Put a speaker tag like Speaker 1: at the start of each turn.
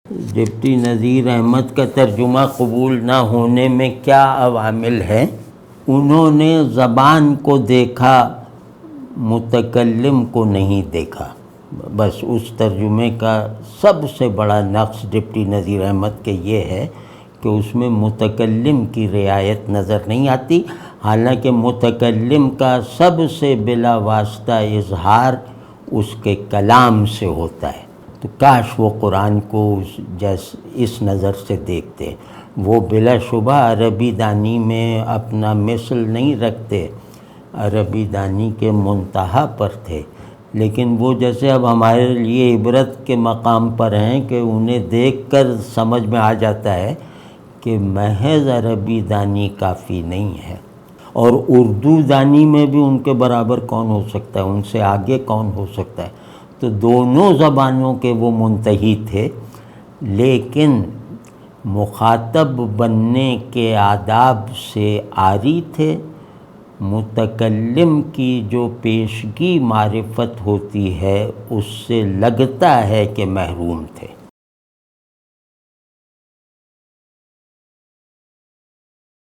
Speaker 1: Deputy Nazir Ahmad کا ترجمہ قبول نہ ہونے میں کیا عوامل ہیں؟ انہوں نے زبان کو دیکھا، متکلم کو نہیں دیکھا۔ بس اس ترجمے کا سب سے بڑا نقص ڈپٹی نذیر احمد کے یہ ہے کہ اس میں متکلم کی رعایت نظر نہیں آتی، حالانکہ متکلم کا سب سے بلا واسطہ اظہار اس کے کلام سے ہوتا ہے۔ تو کاش وہ قرآن کو اس نظر سے دیکھتے۔ وہ بلا شبہ عربی دانی میں اپنا مثل نہیں رکھتے، عربی دانی کے منتہا پر تھے، لیکن وہ جیسے اب ہمارے لیے عبرت کے مقام پر ہیں کہ انہیں دیکھ کر سمجھ میں آ جاتا ہے کہ محض عربی دانی کافی نہیں ہے، اور اردو دانی میں بھی ان کے برابر کون ہو سکتا ہے، ان سے آگے کون ہو سکتا ہے۔ تو دونوں زبانوں کے وہ منتہی تھے، لیکن مخاطب بننے کے آداب سے عاری تھے، متکلم کی جو پیشگی معرفت ہوتی ہے اس سے لگتا ہے کہ محروم تھے۔